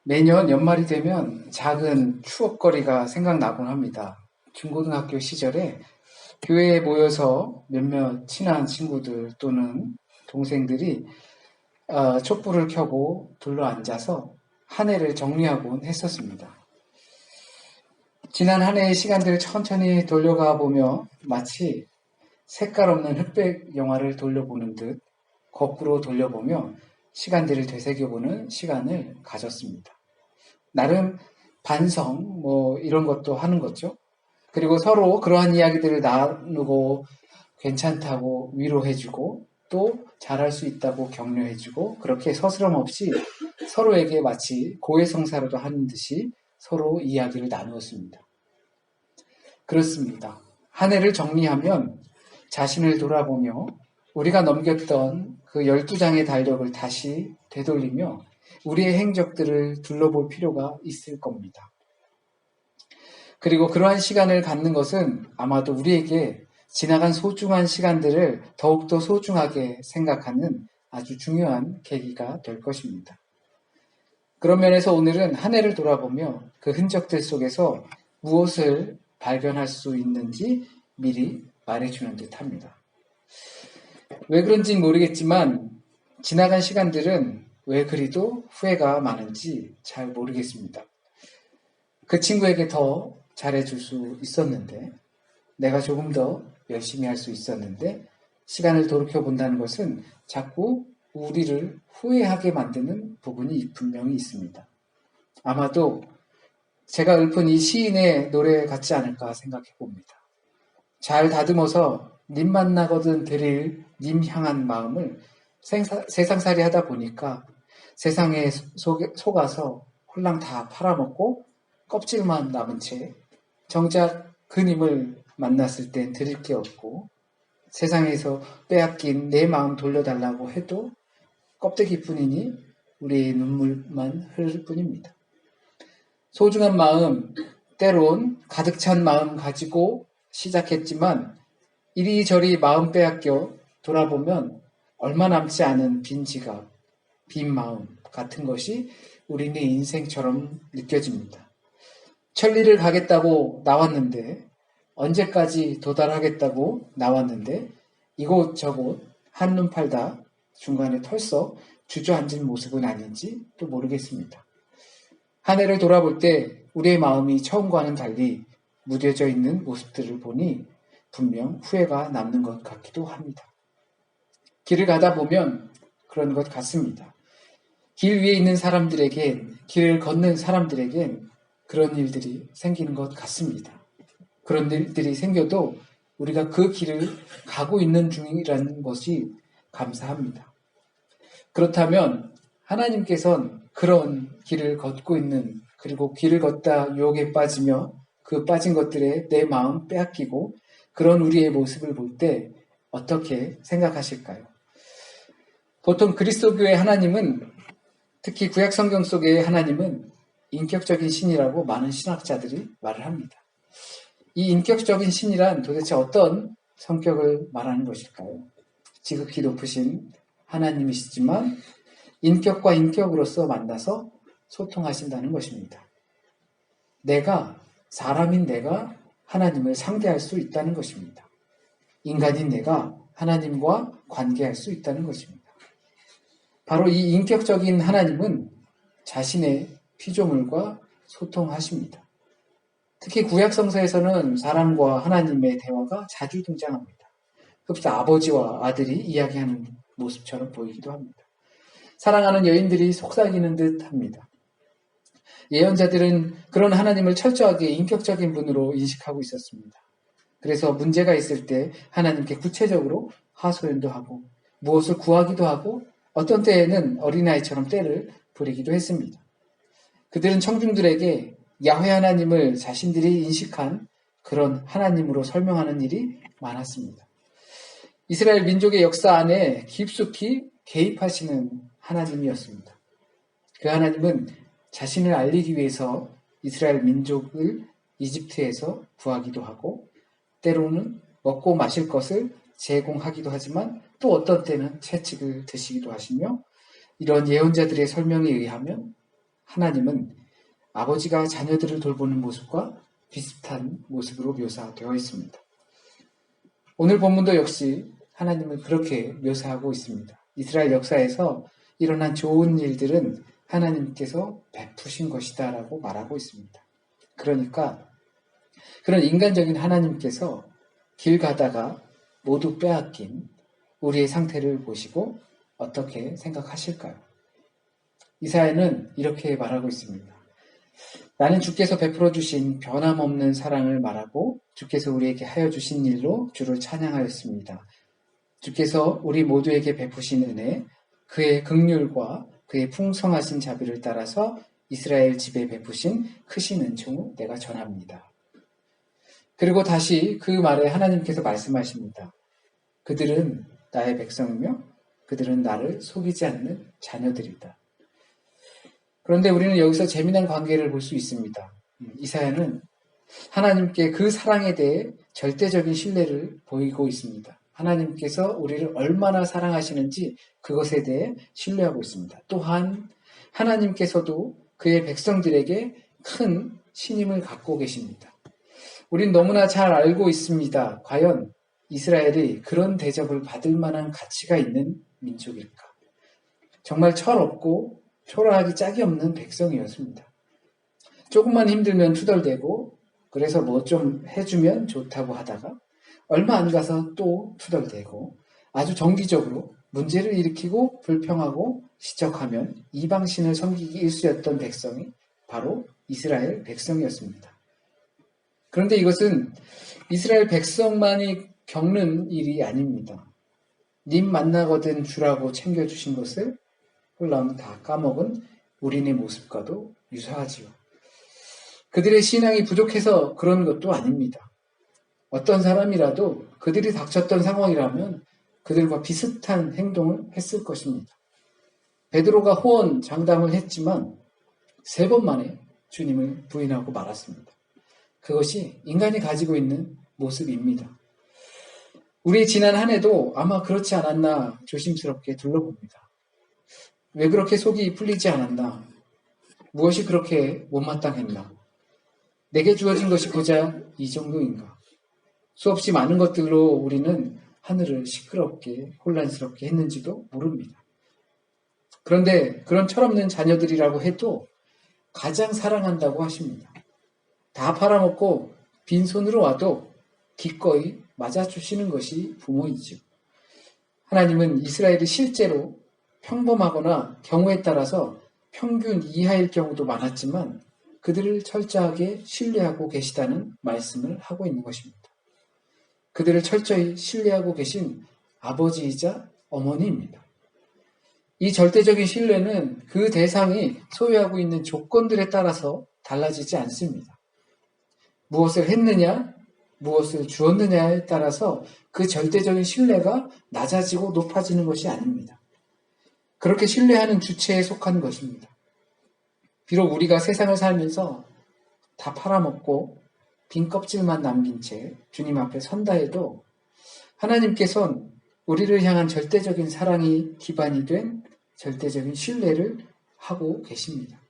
매년 연말이 되면 작은 추억거리가 생각나곤 합니다. 중고등학교 시절에 교회에 모여서 몇몇 친한 친구들 또는 동생들이 촛불을 켜고 둘러앉아서 한 해를 정리하곤 했었습니다. 지난 한 해의 시간들을 천천히 돌려가 보며 마치 색깔 없는 흑백 영화를 돌려보는 듯 거꾸로 돌려보며 시간들을 되새겨보는 시간을 가졌습니다. 나름 반성, 이런 것도 하는 거죠. 그리고 서로 그러한 이야기들을 나누고 괜찮다고 위로해주고 또 잘할 수 있다고 격려해주고 그렇게 서스럼 없이 서로에게 마치 고해성사라도 하는 듯이 서로 이야기를 나누었습니다. 그렇습니다. 한 해를 정리하면 자신을 돌아보며 우리가 넘겼던 그 12장의 달력을 다시 되돌리며 우리의 행적들을 둘러볼 필요가 있을 겁니다. 그리고 그러한 시간을 갖는 것은 아마도 우리에게 지나간 소중한 시간들을 더욱더 소중하게 생각하는 아주 중요한 계기가 될 것입니다. 그런 면에서 오늘은 한 해를 돌아보며 그 흔적들 속에서 무엇을 발견할 수 있는지 미리 말해주는 듯 합니다. 왜 그런지는 모르겠지만 지나간 시간들은 왜 그리도 후회가 많은지 잘 모르겠습니다. 그 친구에게 더 잘해줄 수 있었는데 내가 조금 더 열심히 할 수 있었는데 시간을 돌이켜본다는 것은 자꾸 우리를 후회하게 만드는 부분이 분명히 있습니다. 아마도 제가 읊은 이 시인의 노래 같지 않을까 생각해 봅니다. 잘 다듬어서 님 만나거든 드릴 님 향한 마음을 세상살이 하다 보니까 세상에 속아서 홀랑 다 팔아먹고 껍질만 남은 채 정작 그님을 만났을 땐 드릴 게 없고 세상에서 빼앗긴 내 마음 돌려달라고 해도 껍데기뿐이니 우리의 눈물만 흐를 뿐입니다. 소중한 마음, 때론 가득 찬 마음 가지고 시작했지만 이리저리 마음 빼앗겨 돌아보면 얼마 남지 않은 빈 지갑, 빈 마음 같은 것이 우리네 인생처럼 느껴집니다. 천리를 가겠다고 나왔는데 언제까지 도달하겠다고 나왔는데 이곳저곳 한눈 팔다 중간에 털썩 주저앉은 모습은 아닌지 또 모르겠습니다. 한 해를 돌아볼 때 우리의 마음이 처음과는 달리 무뎌져 있는 모습들을 보니 분명 후회가 남는 것 같기도 합니다. 길을 가다 보면 그런 것 같습니다. 길 위에 있는 사람들에겐, 길을 걷는 사람들에겐 그런 일들이 생기는 것 같습니다. 그런 일들이 생겨도 우리가 그 길을 가고 있는 중이라는 것이 감사합니다. 그렇다면 하나님께서는 그런 길을 걷고 있는 그리고 길을 걷다 유혹에 빠지며 그 빠진 것들에 내 마음 빼앗기고 그런 우리의 모습을 볼 때 어떻게 생각하실까요? 보통 그리스도교의 하나님은 특히 구약 성경 속의 하나님은 인격적인 신이라고 많은 신학자들이 말을 합니다. 이 인격적인 신이란 도대체 어떤 성격을 말하는 것일까요? 지극히 높으신 하나님이시지만 인격과 인격으로서 만나서 소통하신다는 것입니다. 사람인 내가 하나님을 상대할 수 있다는 것입니다. 인간인 내가 하나님과 관계할 수 있다는 것입니다. 바로 이 인격적인 하나님은 자신의 피조물과 소통하십니다. 특히 구약성서에서는 사람과 하나님의 대화가 자주 등장합니다. 흡사 아버지와 아들이 이야기하는 모습처럼 보이기도 합니다. 사랑하는 여인들이 속삭이는 듯 합니다. 예언자들은 그런 하나님을 철저하게 인격적인 분으로 인식하고 있었습니다. 그래서 문제가 있을 때 하나님께 구체적으로 하소연도 하고 무엇을 구하기도 하고 어떤 때에는 어린아이처럼 떼를 부리기도 했습니다. 그들은 청중들에게 야훼 하나님을 자신들이 인식한 그런 하나님으로 설명하는 일이 많았습니다. 이스라엘 민족의 역사 안에 깊숙이 개입하시는 하나님이었습니다. 그 하나님은 자신을 알리기 위해서 이스라엘 민족을 이집트에서 구하기도 하고 때로는 먹고 마실 것을 제공하기도 하지만 또 어떤 때는 채찍을 드시기도 하시며 이런 예언자들의 설명에 의하면 하나님은 아버지가 자녀들을 돌보는 모습과 비슷한 모습으로 묘사되어 있습니다. 오늘 본문도 역시 하나님을 그렇게 묘사하고 있습니다. 이스라엘 역사에서 일어난 좋은 일들은 하나님께서 베푸신 것이다 라고 말하고 있습니다. 그러니까 그런 인간적인 하나님께서 길 가다가 모두 빼앗긴 우리의 상태를 보시고 어떻게 생각하실까요? 이사야는 이렇게 말하고 있습니다. 나는 주께서 베풀어 주신 변함없는 사랑을 말하고 주께서 우리에게 하여 주신 일로 주를 찬양하였습니다. 주께서 우리 모두에게 베푸신 은혜, 그의 긍휼과 그의 풍성하신 자비를 따라서 이스라엘 집에 베푸신 크신 은총을 내가 전합니다. 그리고 다시 그 말에 하나님께서 말씀하십니다. 그들은 나의 백성이며 그들은 나를 속이지 않는 자녀들이다. 그런데 우리는 여기서 재미난 관계를 볼 수 있습니다. 이사야는 하나님께 그 사랑에 대해 절대적인 신뢰를 보이고 있습니다. 하나님께서 우리를 얼마나 사랑하시는지 그것에 대해 신뢰하고 있습니다. 또한 하나님께서도 그의 백성들에게 큰 신임을 갖고 계십니다. 우린 너무나 잘 알고 있습니다. 과연 이스라엘이 그런 대접을 받을 만한 가치가 있는 민족일까? 정말 철없고 초라하기 짝이 없는 백성이었습니다. 조금만 힘들면 투덜대고 그래서 뭐 좀 해주면 좋다고 하다가 얼마 안 가서 또 투덜대고 아주 정기적으로 문제를 일으키고 불평하고 시적하면 이방신을 섬기기 일쑤였던 백성이 바로 이스라엘 백성이었습니다. 그런데 이것은 이스라엘 백성만이 겪는 일이 아닙니다. 님 만나거든 주라고 챙겨주신 것을 홀랑 다 까먹은 우리네 모습과도 유사하지요. 그들의 신앙이 부족해서 그런 것도 아닙니다. 어떤 사람이라도 그들이 닥쳤던 상황이라면 그들과 비슷한 행동을 했을 것입니다. 베드로가 호언 장담을 했지만 3번 만에 주님을 부인하고 말았습니다. 그것이 인간이 가지고 있는 모습입니다. 우리 지난 한 해도 아마 그렇지 않았나 조심스럽게 둘러봅니다. 왜 그렇게 속이 풀리지 않았나? 무엇이 그렇게 못마땅했나? 내게 주어진 것이 고작 이 정도인가? 수없이 많은 것들로 우리는 하늘을 시끄럽게 혼란스럽게 했는지도 모릅니다. 그런데 그런 철없는 자녀들이라고 해도 가장 사랑한다고 하십니다. 다 팔아먹고 빈손으로 와도 기꺼이 맞아주시는 것이 부모이죠. 하나님은 이스라엘이 실제로 평범하거나 경우에 따라서 평균 이하일 경우도 많았지만 그들을 철저하게 신뢰하고 계시다는 말씀을 하고 있는 것입니다. 그들을 철저히 신뢰하고 계신 아버지이자 어머니입니다. 이 절대적인 신뢰는 그 대상이 소유하고 있는 조건들에 따라서 달라지지 않습니다. 무엇을 했느냐, 무엇을 주었느냐에 따라서 그 절대적인 신뢰가 낮아지고 높아지는 것이 아닙니다. 그렇게 신뢰하는 주체에 속한 것입니다. 비록 우리가 세상을 살면서 다 팔아먹고 빈 껍질만 남긴 채 주님 앞에 선다 해도 하나님께서는 우리를 향한 절대적인 사랑이 기반이 된 절대적인 신뢰를 하고 계십니다.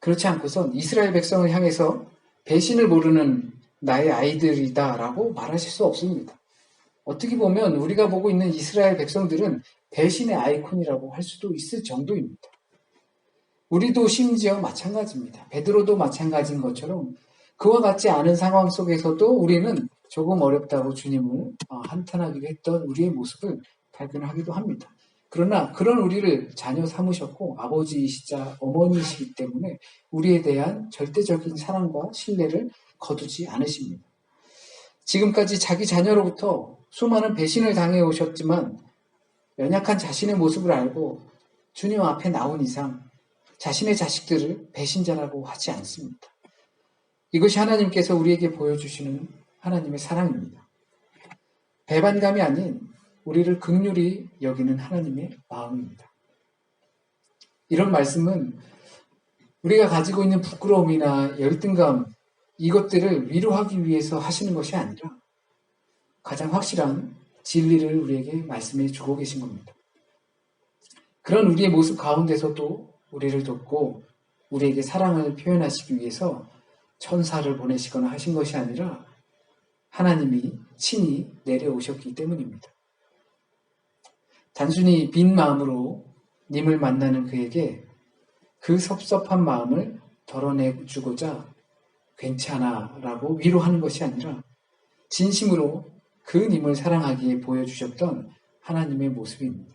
그렇지 않고선 이스라엘 백성을 향해서 배신을 모르는 나의 아이들이다 라고 말하실 수 없습니다. 어떻게 보면 우리가 보고 있는 이스라엘 백성들은 배신의 아이콘이라고 할 수도 있을 정도입니다. 우리도 심지어 마찬가지입니다. 베드로도 마찬가지인 것처럼 그와 같지 않은 상황 속에서도 우리는 조금 어렵다고 주님을 한탄하기도 했던 우리의 모습을 발견하기도 합니다. 그러나 그런 우리를 자녀 삼으셨고 아버지이시자 어머니이시기 때문에 우리에 대한 절대적인 사랑과 신뢰를 거두지 않으십니다. 지금까지 자기 자녀로부터 수많은 배신을 당해 오셨지만 연약한 자신의 모습을 알고 주님 앞에 나온 이상 자신의 자식들을 배신자라고 하지 않습니다. 이것이 하나님께서 우리에게 보여주시는 하나님의 사랑입니다. 배반감이 아닌 우리를 긍휼히 여기는 하나님의 마음입니다. 이런 말씀은 우리가 가지고 있는 부끄러움이나 열등감 이것들을 위로하기 위해서 하시는 것이 아니라 가장 확실한 진리를 우리에게 말씀해 주고 계신 겁니다. 그런 우리의 모습 가운데서도 우리를 돕고 우리에게 사랑을 표현하시기 위해서 천사를 보내시거나 하신 것이 아니라 하나님이 친히 내려오셨기 때문입니다. 단순히 빈 마음으로 님을 만나는 그에게 그 섭섭한 마음을 덜어내주고자 괜찮아 라고 위로하는 것이 아니라 진심으로 그 님을 사랑하기에 보여주셨던 하나님의 모습입니다.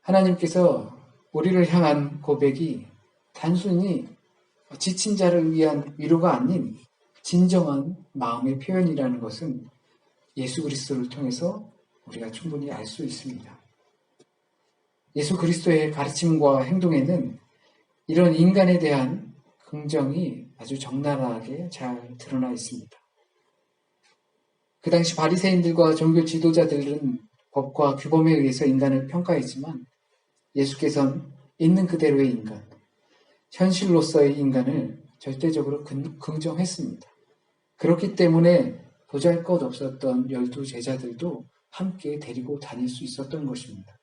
하나님께서 우리를 향한 고백이 단순히 지친 자를 위한 위로가 아닌 진정한 마음의 표현이라는 것은 예수 그리스도를 통해서 우리가 충분히 알 수 있습니다. 예수 그리스도의 가르침과 행동에는 이런 인간에 대한 긍정이 아주 적나라하게 잘 드러나 있습니다. 그 당시 바리새인들과 종교 지도자들은 법과 규범에 의해서 인간을 평가했지만 예수께서는 있는 그대로의 인간, 현실로서의 인간을 절대적으로 긍정했습니다. 그렇기 때문에 보잘것없었던 12 제자들도 함께 데리고 다닐 수 있었던 것입니다.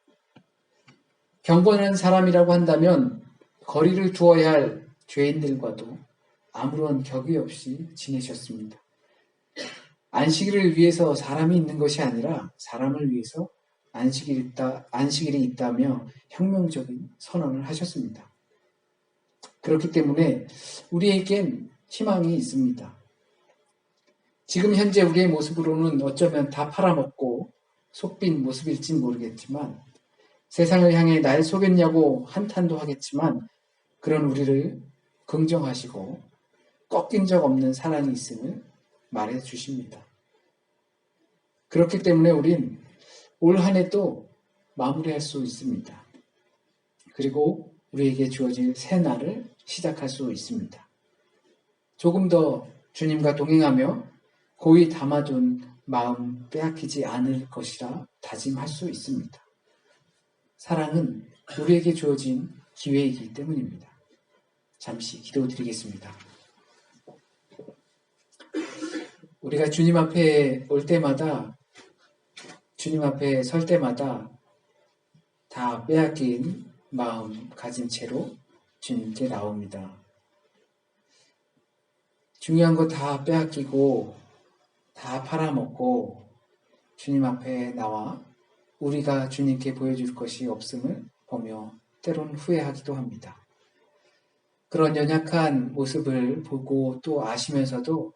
경건한 사람이라고 한다면 거리를 두어야 할 죄인들과도 아무런 격의 없이 지내셨습니다. 안식일을 위해서 사람이 있는 것이 아니라 사람을 위해서 안식일이 있다며 혁명적인 선언을 하셨습니다. 그렇기 때문에 우리에겐 희망이 있습니다. 지금 현재 우리의 모습으로는 어쩌면 다 팔아먹고 속빈 모습일진 모르겠지만 세상을 향해 날 속였냐고 한탄도 하겠지만 그런 우리를 긍정하시고 꺾인 적 없는 사랑이 있음을 말해 주십니다. 그렇기 때문에 우린 올 한 해도 마무리할 수 있습니다. 그리고 우리에게 주어질 새 날을 시작할 수 있습니다. 조금 더 주님과 동행하며 고이 담아둔 마음 빼앗기지 않을 것이라 다짐할 수 있습니다. 사랑은 우리에게 주어진 기회이기 때문입니다. 잠시 기도드리겠습니다. 우리가 주님 앞에 올 때마다, 주님 앞에 설 때마다 다 빼앗긴 마음 가진 채로 주님께 나옵니다. 중요한 거 다 빼앗기고 다 팔아먹고 주님 앞에 나와 우리가 주님께 보여줄 것이 없음을 보며 때론 후회하기도 합니다. 그런 연약한 모습을 보고 또 아시면서도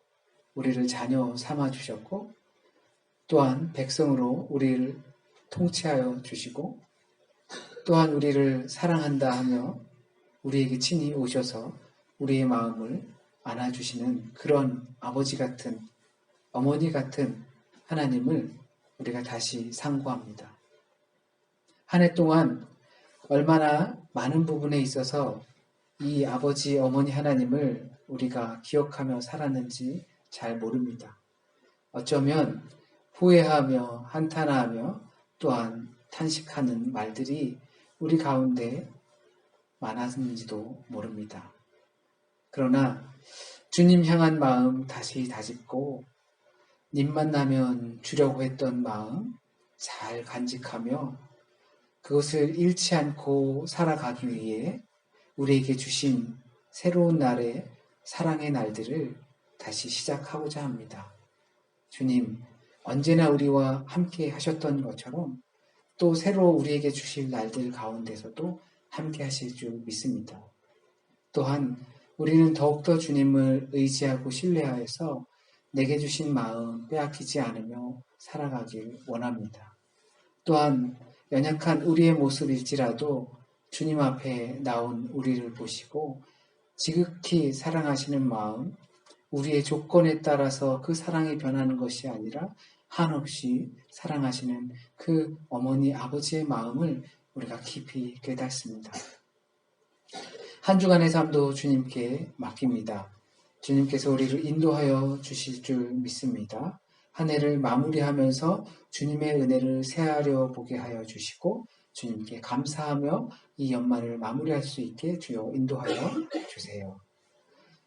우리를 자녀 삼아 주셨고 또한 백성으로 우리를 통치하여 주시고 또한 우리를 사랑한다 하며 우리에게 친히 오셔서 우리의 마음을 안아주시는 그런 아버지 같은 어머니 같은 하나님을 우리가 다시 상고합니다. 한 해 동안 얼마나 많은 부분에 있어서 이 아버지 어머니 하나님을 우리가 기억하며 살았는지 잘 모릅니다. 어쩌면 후회하며 한탄하며 또한 탄식하는 말들이 우리 가운데 많았는지도 모릅니다. 그러나 주님 향한 마음 다시 다짓고 님 만나면 주려고 했던 마음 잘 간직하며 그것을 잃지 않고 살아가기 위해 우리에게 주신 새로운 날의 사랑의 날들을 다시 시작하고자 합니다. 주님, 언제나 우리와 함께 하셨던 것처럼 또 새로 우리에게 주실 날들 가운데서도 함께 하실 줄 믿습니다. 또한 우리는 더욱더 주님을 의지하고 신뢰하여서 내게 주신 마음 빼앗기지 않으며 살아가길 원합니다. 또한 연약한 우리의 모습일지라도 주님 앞에 나온 우리를 보시고 지극히 사랑하시는 마음, 우리의 조건에 따라서 그 사랑이 변하는 것이 아니라 한없이 사랑하시는 그 어머니 아버지의 마음을 우리가 깊이 깨닫습니다. 한 주간의 삶도 주님께 맡깁니다. 주님께서 우리를 인도하여 주실 줄 믿습니다. 한 해를 마무리하면서 주님의 은혜를 새하려 보게 하여 주시고 주님께 감사하며 이 연말을 마무리할 수 있게 주여 인도하여 주세요.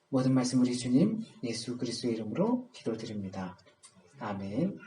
모든 말씀 우리 주님 예수 그리스도의 이름으로 기도드립니다. 아멘.